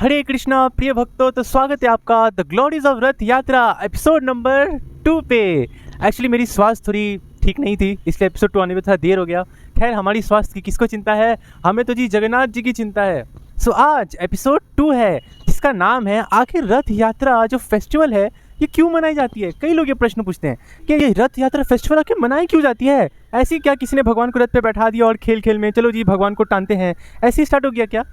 हरे कृष्णा प्रिय भक्तों, तो स्वागत है आपका द ग्लोरीज ऑफ रथ यात्रा एपिसोड नंबर 2 पे। एक्चुअली मेरी स्वास्थ्य थोड़ी ठीक नहीं थी, इसलिए एपिसोड 2 आने में थोड़ा देर हो गया। खैर, हमारी स्वास्थ्य की किसको चिंता है, हमें तो जी जगन्नाथ जी की चिंता है। सो आज एपिसोड 2 है जिसका नाम है आखिर रथ यात्रा जो फेस्टिवल है ये क्यों मनाई जाती है। कई लोग ये प्रश्न पूछते हैं कि ये रथ यात्रा फेस्टिवल आखिर मनाई क्यों जाती है। ऐसी क्या किसी ने भगवान को रथ पे बैठा दिया और खेल खेल में चलो जी भगवान को टानते हैं, ऐसे ही स्टार्ट हो गया क्या?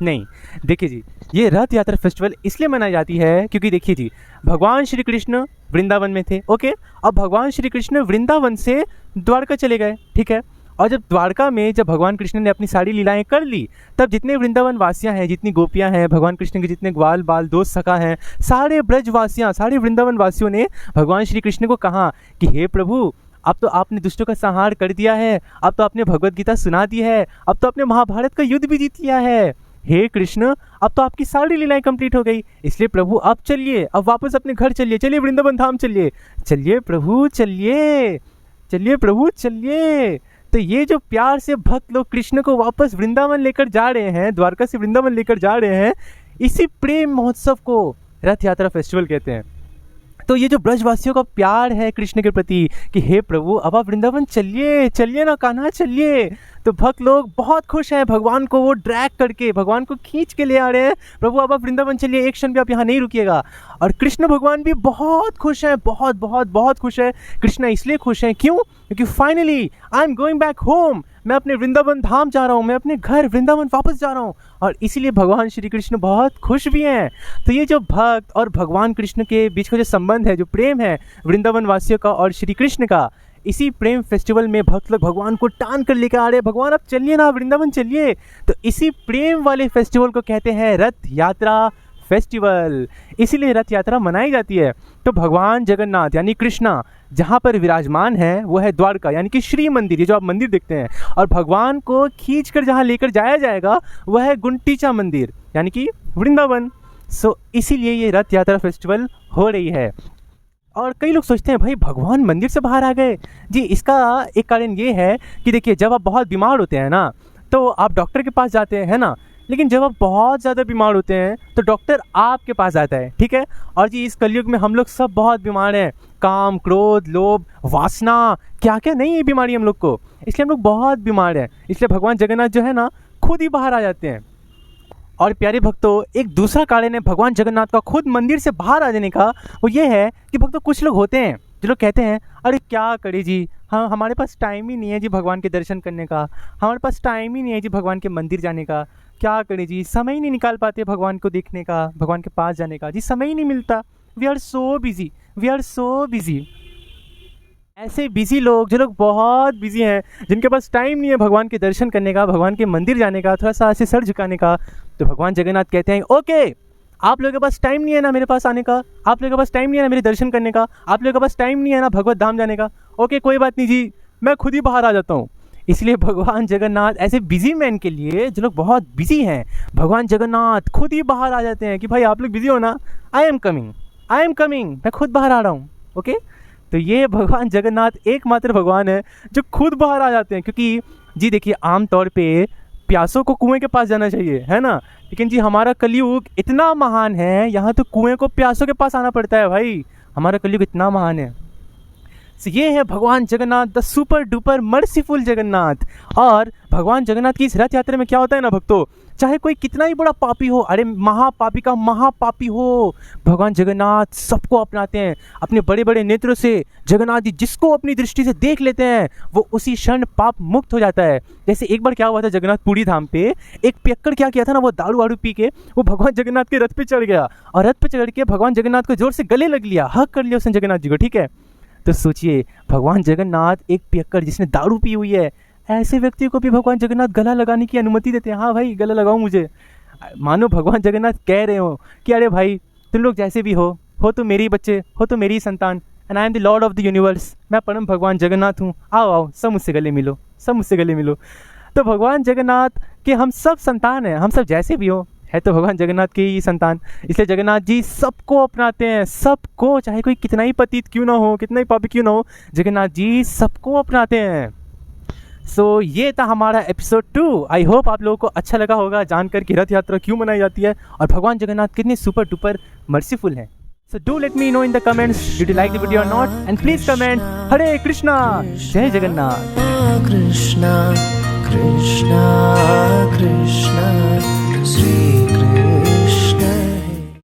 नहीं, देखिए जी, ये रथ यात्रा फेस्टिवल इसलिए मनाई जाती है क्योंकि देखिए जी, भगवान श्री कृष्ण वृंदावन में थे, ओके। अब भगवान श्री कृष्ण वृंदावन से द्वारका चले गए, ठीक है। और जब द्वारका में जब भगवान कृष्ण ने अपनी सारी लीलाएं कर ली, तब जितने वृंदावन वासियां हैं, जितनी गोपियां हैं, भगवान कृष्ण के जितने ग्वाल बाल दोस्त सखा हैं, सारे ब्रजवासियां, सारे वृंदावन वासियों ने भगवान श्री कृष्ण को कहा कि हे प्रभु, अब तो आपने दुष्टों का संहार कर दिया है, अब तो आपने भगवत गीता सुना दी है, अब तो आपने महाभारत का युद्ध भी जीत लिया है। हे कृष्ण, अब तो आपकी सारी लीलाएं कंप्लीट हो गई, इसलिए प्रभु अब चलिए, अब वापस अपने घर चलिए, चलिए वृंदावन धाम चलिए, चलिए प्रभु चलिए, चलिए प्रभु चलिए। तो ये जो प्यार से भक्त लोग कृष्ण को वापस वृंदावन लेकर जा रहे हैं, द्वारका से वृंदावन लेकर जा रहे हैं, इसी प्रेम महोत्सव को रथ यात्रा फेस्टिवल कहते हैं। तो ये जो ब्रजवासियों का प्यार है कृष्ण के प्रति कि हे प्रभु अब आप वृंदावन चलिए, चलिए ना कान्हा चलिए, तो भक्त लोग बहुत खुश हैं। भगवान को वो ड्रैग करके, भगवान को खींच के ले आ रहे हैं, प्रभु अब आप वृंदावन चलिए, एक क्षण भी आप यहाँ नहीं रुकिएगा। और कृष्ण भगवान भी बहुत खुश हैं, बहुत बहुत बहुत खुश है। कृष्ण इसलिए खुश हैं, क्यों? क्योंकि finally I am going back home, मैं अपने वृंदावन धाम जा रहा हूँ, मैं अपने घर वृंदावन वापस जा रहा हूँ। और इसीलिए भगवान श्री कृष्ण बहुत खुश भी हैं। तो ये जो भक्त और भगवान कृष्ण के बीच का जो संबंध है, जो प्रेम है वृंदावन वासियों का और श्री कृष्ण का, इसी प्रेम फेस्टिवल में भक्त लोग भगवान को टान कर लेकर आ रहे हैं, भगवान आप चलिए ना वृंदावन चलिए। तो इसी प्रेम वाले फेस्टिवल को कहते हैं रथ यात्रा फेस्टिवल, इसीलिए रथ यात्रा मनाई जाती है। तो भगवान जगन्नाथ यानी कृष्णा जहाँ पर विराजमान है वो है द्वारका यानी कि श्री मंदिर, ये जो आप मंदिर देखते हैं। और भगवान को खींच कर जहाँ लेकर जाया जाएगा वह है गुंडीचा मंदिर यानी कि वृंदावन। सो इसीलिए ये रथ यात्रा फेस्टिवल हो रही है। और कई लोग सोचते हैं भाई भगवान मंदिर से बाहर आ गए जी। इसका एक कारण ये है कि देखिए, जब आप बहुत बीमार होते हैं ना तो आप डॉक्टर के पास जाते हैं, है ना। लेकिन जब आप बहुत ज़्यादा बीमार होते हैं तो डॉक्टर आपके पास आता है, ठीक है। और जी इस कलयुग में हम लोग सब बहुत बीमार हैं, काम, क्रोध, लोभ, वासना, क्या क्या नहीं है बीमारी हम लोग को, इसलिए हम लोग बहुत बीमार हैं। इसलिए भगवान जगन्नाथ जो है ना खुद ही बाहर आ जाते हैं। और प्यारे भक्तों, एक दूसरा कारण है भगवान जगन्नाथ का खुद मंदिर से बाहर आ जाने का, वो ये है कि भक्तों कुछ लोग होते हैं जो लोग कहते हैं अरे क्या करे जी, हाँ हमारे पास टाइम ही नहीं है जी भगवान के दर्शन करने का, हमारे पास टाइम ही नहीं है जी भगवान के मंदिर जाने का, क्या करें जी, समय ही नहीं निकाल पाते भगवान को देखने का, भगवान के पास जाने का, जी समय ही नहीं मिलता, we are so busy, we are so busy. ऐसे बिजी लोग, जो लोग बहुत बिजी हैं, जिनके पास टाइम नहीं है भगवान के दर्शन करने का, भगवान के मंदिर जाने का, थोड़ा सा ऐसे सर झुकाने का, तो भगवान जगन्नाथ कहते हैं ओके, आप लोगों के पास टाइम नहीं है ना मेरे पास आने का, आप लोगों के पास टाइम नहीं है ना मेरे दर्शन करने का, आप लोगों के पास टाइम नहीं है ना भगवत धाम जाने का, ओके कोई बात नहीं जी, मैं खुद ही बाहर आ जाता हूँ। इसलिए भगवान जगन्नाथ ऐसे बिजी मैन के लिए, जो लोग बहुत बिजी हैं, भगवान जगन्नाथ खुद ही बाहर आ जाते हैं कि भाई आप लोग बिजी हो ना, I am coming, I am coming, मैं खुद बाहर आ रहा हूँ, ओके। तो ये भगवान जगन्नाथ एकमात्र भगवान है जो खुद बाहर आ जाते हैं। क्योंकि जी देखिए, आमतौर पे प्यासों को कुएं के पास जाना चाहिए, है ना, लेकिन जी हमारा कलयुग इतना महान है, यहाँ तो कुएं को प्यासों के पास आना पड़ता है भाई, हमारा कलयुग इतना महान है। तो ये है भगवान Jagannath, the super duper merciful Jagannath. और भगवान जगन्नाथ की इस रथ यात्रा में क्या होता है ना भक्तों, चाहे कोई कितना ही बड़ा पापी हो, अरे महापापी का महापापी हो, भगवान जगन्नाथ सबको अपनाते हैं अपने बड़े बड़े नेत्रों से। जगन्नाथ जी जिसको अपनी दृष्टि से देख लेते हैं वो उसी क्षण पाप मुक्त हो जाता है। जैसे एक बार क्या हुआ था जगन्नाथपुरी धाम पे, एक पियक्कड़ क्या किया था ना, वो दारू वारू पी के वो भगवान जगन्नाथ के रथ पे चढ़ गया, और रथ पे चढ़ के भगवान जगन्नाथ को जोर से गले लग लिया, हक कर लिया उसने जगन्नाथ जी को, ठीक है। तो सोचिए, भगवान जगन्नाथ एक पियक्कड़ जिसने दारू पी हुई है, ऐसे व्यक्ति को भी भगवान जगन्नाथ गला लगाने की अनुमति देते हैं, हाँ भाई गला लगाओ मुझे। मानो भगवान जगन्नाथ कह रहे हो कि अरे भाई तुम लोग जैसे भी हो तो मेरी बच्चे, हो तो मेरी संतान, and I am the Lord of the universe, मैं परम भगवान जगन्नाथ हूँ, आओ आओ सब मुझसे गले मिलो, सब मुझसे गले मिलो। तो भगवान जगन्नाथ के हम सब संतान हैं, हम सब जैसे भी हो है तो भगवान जगन्नाथ की ही संतान, इसलिए जगन्नाथ जी सबको अपनाते हैं, सबको, चाहे कोई कितना ही पतित क्यों ना हो, कितना ही पापी क्यों ना हो, जगन्नाथ जी सबको अपनाते हैं। सो ये था हमारा एपिसोड 2। आई होप आप लोगों को अच्छा लगा होगा जानकर कि रथ यात्रा क्यों मनाई जाती है और भगवान जगन्नाथ कितने सुपर डुपर मर्सीफुल हैं। So do let me know in the comments, did you like the video or not? And please comment, Hare Krishna, Jai Jagannath. Krishna Krishna Krishna Sri